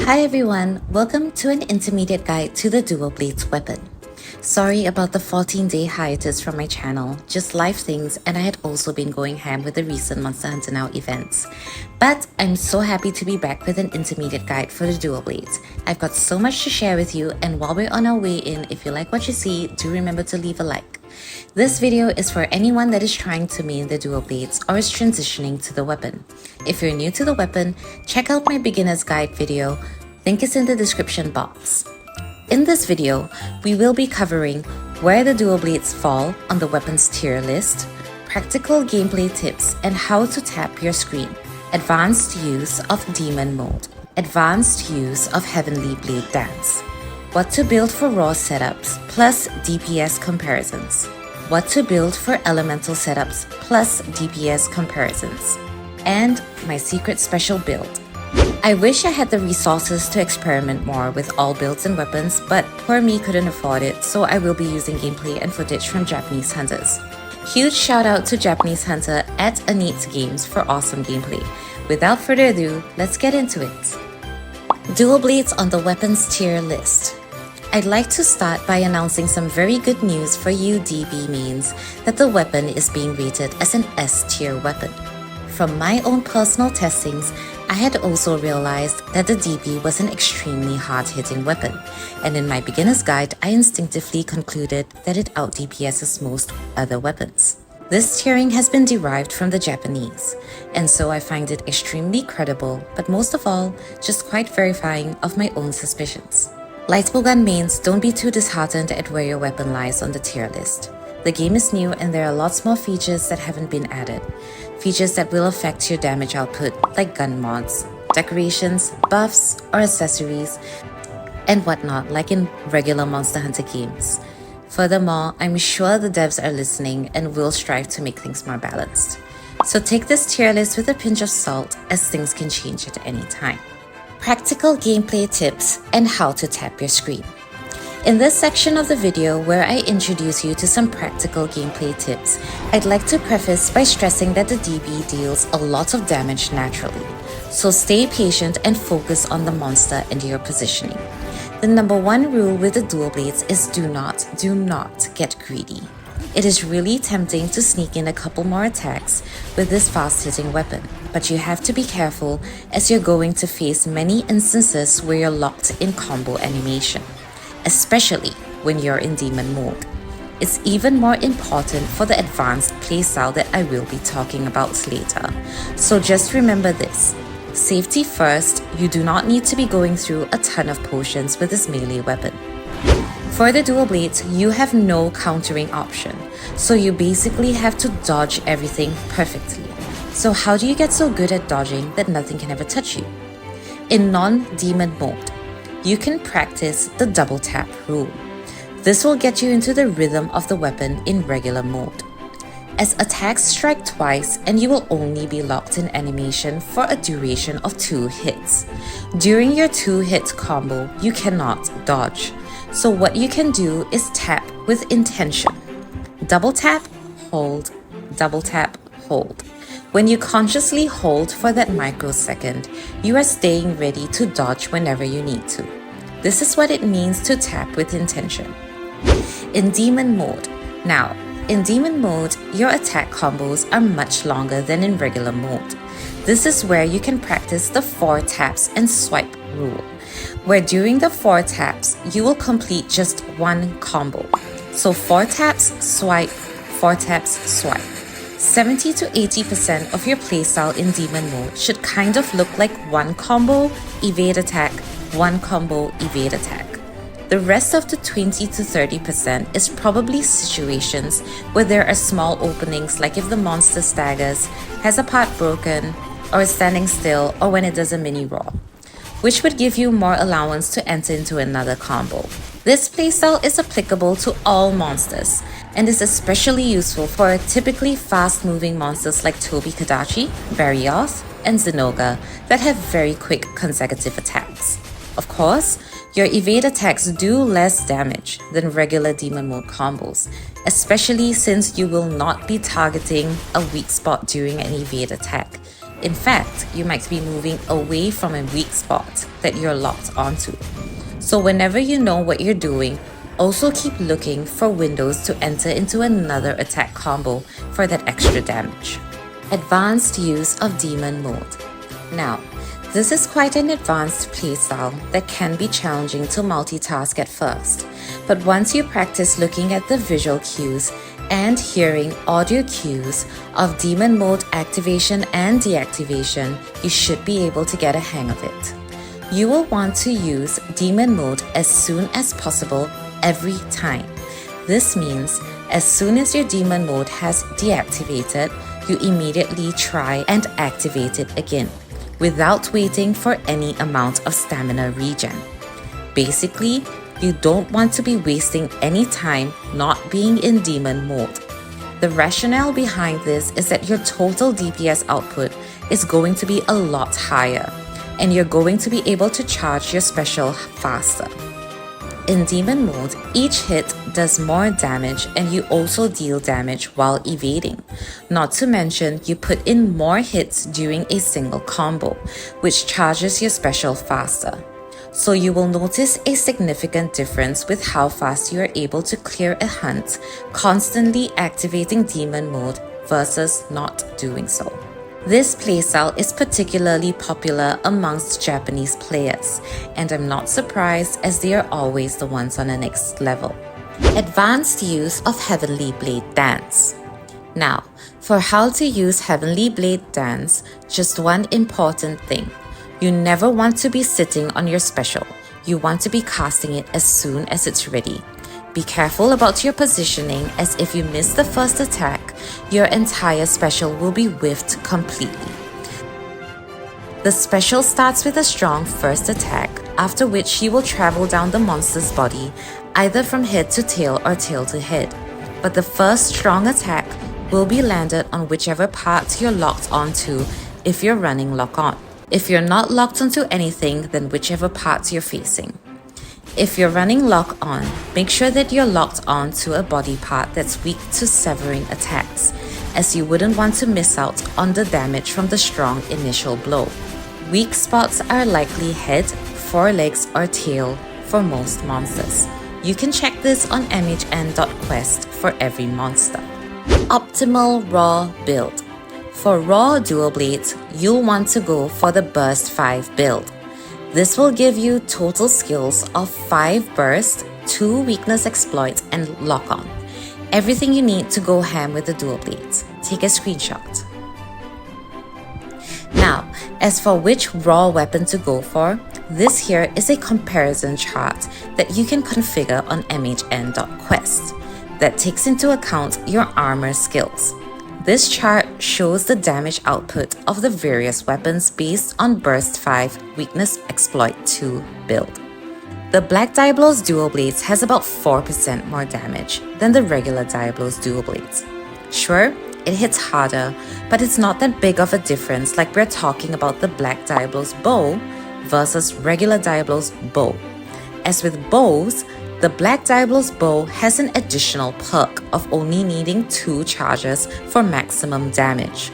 Hi everyone, welcome to an intermediate guide to the dual blades weapon. Sorry about the 14-day hiatus from my channel, just life things, and I had also been going ham with the recent Monster Hunter Now events. But I'm so happy to be back with an intermediate guide for the dual blades. I've got so much to share with you, and while we're on our way in, if you like what you see, do remember to leave a like. This video is for anyone that is trying to main the dual blades or is transitioning to the weapon. If you're new to the weapon, check out my beginner's guide video, link is in the description box. In this video, we will be covering where the dual blades fall on the weapons tier list, practical gameplay tips and how to tap your screen, advanced use of demon mode, advanced use of heavenly blade dance, what to build for raw setups plus DPS comparisons, what to build for elemental setups plus DPS comparisons, and my secret special build. I wish I had the resources to experiment more with all builds and weapons, but poor me couldn't afford it, so I will be using gameplay and footage from Japanese hunters. Huge shout out to Japanese hunter at Anit Games for awesome gameplay. Without further ado, let's get into it. Dual blades on the weapons tier list. I'd like to start by announcing some very good news for you DB mains that the weapon is being rated as an S tier weapon. From my own personal testings, I had also realized that the DB was an extremely hard-hitting weapon, and in my beginner's guide, I instinctively concluded that it out-DPSs most other weapons. This tiering has been derived from the Japanese, and so I find it extremely credible, but most of all, just quite verifying of my own suspicions. Lightbowgun mains, don't be too disheartened at where your weapon lies on the tier list. The game is new and there are lots more features that haven't been added. Features that will affect your damage output, like gun mods, decorations, buffs, or accessories, and whatnot, like in regular Monster Hunter games. Furthermore, I'm sure the devs are listening and will strive to make things more balanced. So take this tier list with a pinch of salt, as things can change at any time. Practical gameplay tips and how to tap your screen. In this section of the video where I introduce you to some practical gameplay tips, I'd like to preface by stressing that the DB deals a lot of damage naturally, so stay patient and focus on the monster and your positioning. The number one rule with the dual blades is do not get greedy. It is really tempting to sneak in a couple more attacks with this fast-hitting weapon, but you have to be careful as you're going to face many instances where you're locked in combo animation, especially when you're in demon mode. It's even more important for the advanced playstyle that I will be talking about later. So just remember this. Safety first, you do not need to be going through a ton of potions with this melee weapon. For the dual blades, you have no countering option, so you basically have to dodge everything perfectly. So how do you get so good at dodging that nothing can ever touch you? In non-demon mode, you can practice the double tap rule. This will get you into the rhythm of the weapon in regular mode, as attacks strike twice and you will only be locked in animation for a duration of 2 hits. During your 2-hit combo, you cannot dodge. So what you can do is tap with intention. Double tap, hold, double tap, hold. When you consciously hold for that microsecond, you are staying ready to dodge whenever you need to. This is what it means to tap with intention. In demon mode. Now, in demon mode, your attack combos are much longer than in regular mode. This is where you can practice the 4 taps and swipe rule, where during the 4 taps, you will complete just one combo. So 4 taps, swipe, 4 taps, swipe. 70 to 80% of your playstyle in demon mode should kind of look like one combo, evade attack, one combo, evade attack. The rest of the 20 to 30% is probably situations where there are small openings, like if the monster staggers, has a part broken, or is standing still, or when it does a mini raw, which would give you more allowance to enter into another combo. This playstyle is applicable to all monsters, and is especially useful for typically fast-moving monsters like Tobi Kadachi, Barioth, and Zenoga that have very quick consecutive attacks. Of course, your evade attacks do less damage than regular demon mode combos, especially since you will not be targeting a weak spot during an evade attack. In fact, you might be moving away from a weak spot that you're locked onto. So whenever you know what you're doing, also keep looking for windows to enter into another attack combo for that extra damage. Advanced use of Demon Mode. Now, this is quite an advanced playstyle that can be challenging to multitask at first, but once you practice looking at the visual cues and hearing audio cues of Demon Mode activation and deactivation, you should be able to get a hang of it. You will want to use Demon Mode as soon as possible every time. This means as soon as your Demon Mode has deactivated, you immediately try and activate it again, without waiting for any amount of stamina regen. Basically, you don't want to be wasting any time not being in Demon Mode. The rationale behind this is that your total DPS output is going to be a lot higher, and you're going to be able to charge your special faster. In Demon Mode, each hit does more damage and you also deal damage while evading. Not to mention, you put in more hits during a single combo, which charges your special faster. So you will notice a significant difference with how fast you are able to clear a hunt, constantly activating Demon Mode versus not doing so. This playstyle is particularly popular amongst Japanese players, and I'm not surprised as they are always the ones on the next level. Advanced use of Heavenly Blade Dance. Now, for how to use Heavenly Blade Dance, just one important thing. You never want to be sitting on your special. You want to be casting it as soon as it's ready. Be careful about your positioning, as if you miss the first attack, your entire special will be whiffed completely. The special starts with a strong first attack, after which you will travel down the monster's body, either from head to tail or tail to head. But the first strong attack will be landed on whichever part you're locked onto if you're running lock on. If you're not locked onto anything, then whichever part you're facing. If you're running lock on, make sure that you're locked on to a body part that's weak to severing attacks, as you wouldn't want to miss out on the damage from the strong initial blow. Weak spots are likely head, forelegs, or tail for most monsters. You can check this on mhnow.quest for every monster. Optimal Raw Build. For raw dual blades, you'll want to go for the Burst 5 build. This will give you total skills of 5 burst, 2 weakness exploit, and lock on. Everything you need to go ham with the dual blades. Take a screenshot. Now, as for which raw weapon to go for, this here is a comparison chart that you can configure on mhn.quest that takes into account your armor skills. This chart shows the damage output of the various weapons based on Burst 5 Weakness Exploit 2 build. The Black Diablo's Dual Blades has about 4% more damage than the regular Diablo's Dual Blades. Sure, it hits harder, but it's not that big of a difference like we're talking about the Black Diablo's Bow versus regular Diablo's Bow. As with bows, the Black Diablo's Bow has an additional perk of only needing 2 charges for maximum damage.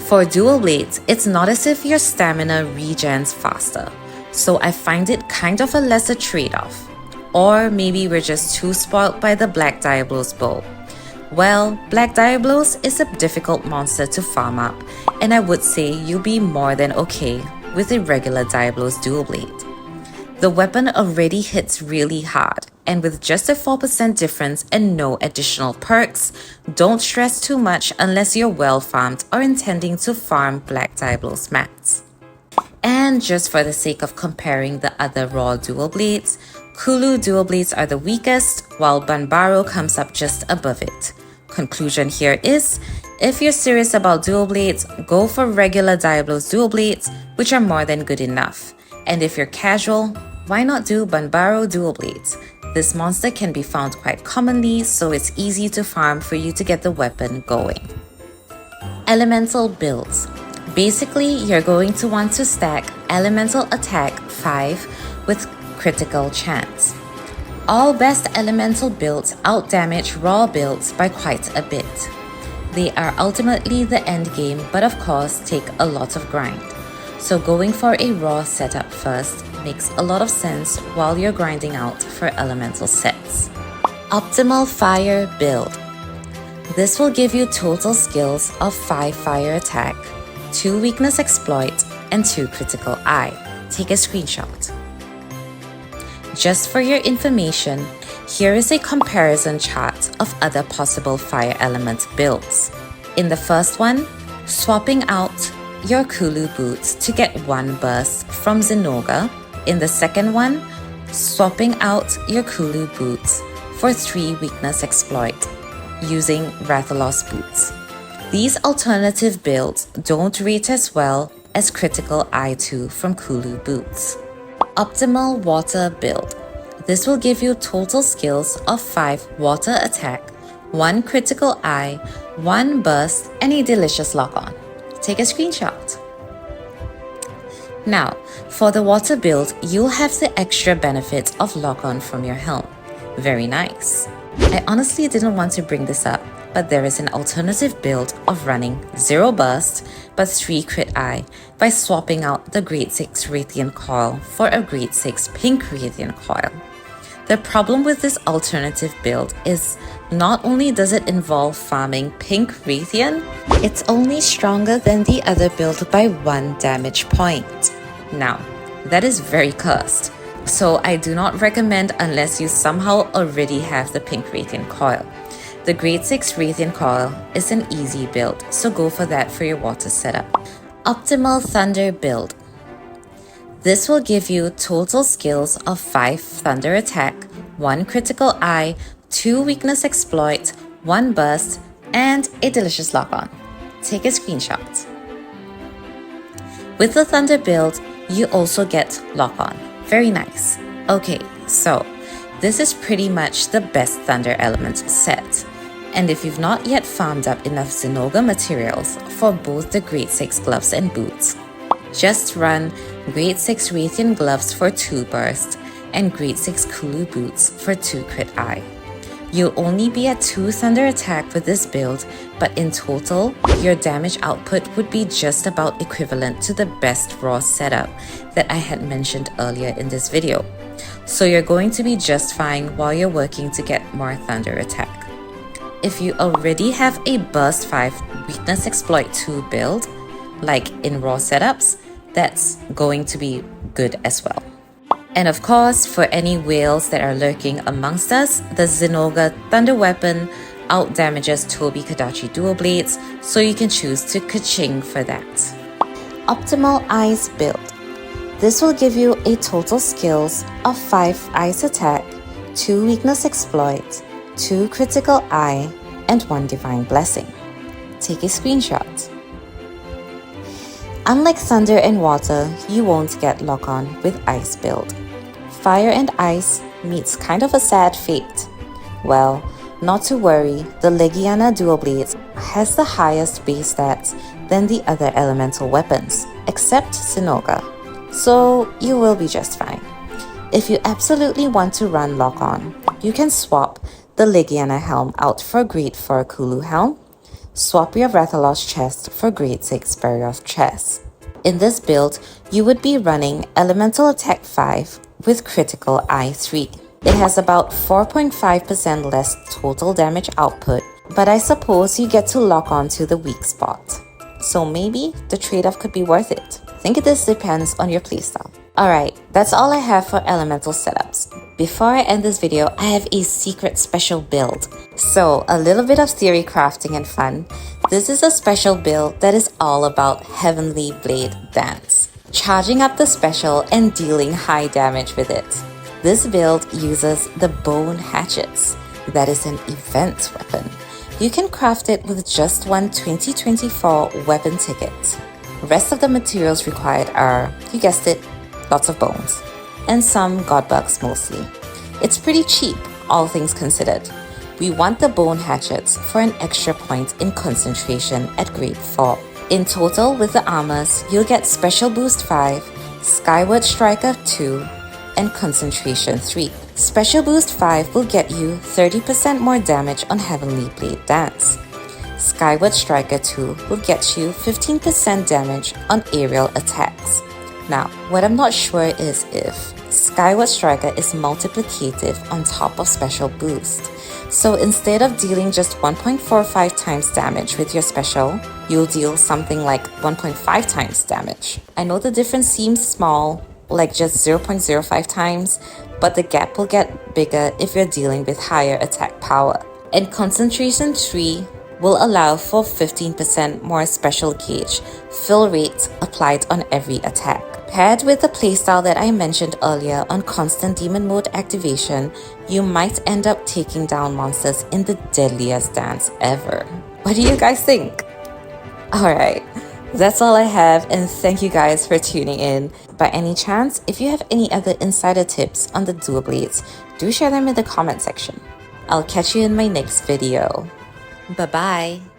For dual blades, it's not as if your stamina regens faster, so I find it kind of a lesser trade-off. Or maybe we're just too spoiled by the Black Diablo's Bow. Well, Black Diablo's is a difficult monster to farm up, and I would say you'll be more than okay with a regular Diablo's Dual Blade. The weapon already hits really hard, and with just a 4% difference and no additional perks, don't stress too much unless you're well farmed or intending to farm Black Diablo's mats. And just for the sake of comparing the other raw dual blades, Kulu dual blades are the weakest, while Banbaro comes up just above it. Conclusion here is, if you're serious about dual blades, go for regular Diablo's dual blades, which are more than good enough. And if you're casual, why not do Banbaro dual blades? This monster can be found quite commonly, so it's easy to farm for you to get the weapon going. Elemental builds. Basically, you're going to want to stack Elemental Attack 5 with Critical Chance. All best elemental builds outdamage raw builds by quite a bit. They are ultimately the end game, but of course take a lot of grind. So going for a raw setup first makes a lot of sense while you're grinding out for elemental sets. Optimal fire build. This will give you total skills of 5 fire attack, 2 weakness exploit, and 2 critical eye. Take a screenshot. Just for your information, here is a comparison chart of other possible fire element builds. In the first one, swapping out your Kulu boots to get 1 burst from Zinogre. In the second one, swapping out your Kulu boots for 3 weakness exploit using Rathalos boots. These alternative builds don't rate as well as critical eye 2 from Kulu boots. Optimal water build. This will give you total skills of 5 water attack, 1 critical eye, 1 burst, and a delicious lock-on. Take a screenshot. Now, for the water build, you'll have the extra benefit of lock-on from your helm. Very nice. I honestly didn't want to bring this up, but there is an alternative build of running 0 burst but 3 crit eye by swapping out the grade 6 Radiant Coil for a grade 6 pink Radiant Coil. The problem with this alternative build is not only does it involve farming pink Radiant, it's only stronger than the other build by 1 damage point. Now, that is very cursed, so I do not recommend unless you somehow already have the pink Radiant Coil. The grade 6 Radiant Coil is an easy build, so go for that for your water setup. Optimal Thunder build. This will give you total skills of 5 thunder attack, 1 critical eye, 2 weakness exploit, 1 burst, and a delicious lock-on. Take a screenshot. With the thunder build, you also get lock-on. Very nice. Okay, so this is pretty much the best thunder element set. And if you've not yet farmed up enough Zinogre materials for both the grade 6 gloves and boots, just run grade 6 Radiant gloves for 2 burst and grade 6 Kulu boots for 2 crit eye. You'll only be at 2 thunder attack with this build, but in total, your damage output would be just about equivalent to the best raw setup that I had mentioned earlier in this video. So you're going to be just fine while you're working to get more thunder attack. If you already have a burst 5 weakness exploit 2 build, like in raw setups, that's going to be good as well. And of course, for any whales that are lurking amongst us, the Zinogre Thunder Weapon out-damages Toby Kadachi Dual Blades, so you can choose to ka-ching for that. Optimal Ice build. This will give you a total skills of 5 Ice Attack, 2 Weakness Exploit, 2 Critical Eye, and 1 Divine Blessing. Take a screenshot. Unlike Thunder and Water, you won't get lock-on with Ice build. Fire and Ice meets kind of a sad fate. Well, not to worry, the Legiana Dual Blades has the highest base stats than the other elemental weapons, except Zinogre, so you will be just fine. If you absolutely want to run lock-on, you can swap the Legiana helm out for grade 4 Kulu helm, swap your Rathalos chest for grade 6 Berioth chest. In this build, you would be running Elemental Attack 5 with Critical Eye 3. It has about 4.5% less total damage output, but I suppose you get to lock on to the weak spot. So maybe the trade-off could be worth it. I think this depends on your playstyle. Alright, that's all I have for elemental setups. Before I end this video, I have a secret special build. So, a little bit of theory crafting and fun. This is a special build that is all about Heavenly Blade Dance, charging up the special and dealing high damage with it. This build uses the bone hatchets. That is an event weapon. You can craft it with just one 2024 weapon ticket. Rest of the materials required are, you guessed it, lots of bones, and some godbugs mostly. It's pretty cheap, all things considered. We want the bone hatchets for an extra point in concentration at grade 4. In total, with the armors, you'll get Special Boost 5, Skyward Striker 2, and Concentration 3. Special Boost 5 will get you 30% more damage on Heavenly Blade Dance. Skyward Striker 2 will get you 15% damage on aerial attacks. Now, what I'm not sure is if Skyward Striker is multiplicative on top of special boost. So instead of dealing just 1.45 times damage with your special, you'll deal something like 1.5 times damage. I know the difference seems small, like just 0.05 times, but the gap will get bigger if you're dealing with higher attack power. And Concentration 3 will allow for 15% more special gauge fill rate applied on every attack. Paired with the playstyle that I mentioned earlier on constant demon mode activation, you might end up taking down monsters in the deadliest dance ever. What do you guys think? Alright, that's all I have, and thank you guys for tuning in. By any chance, if you have any other insider tips on the dual blades, do share them in the comment section. I'll catch you in my next video. Bye bye.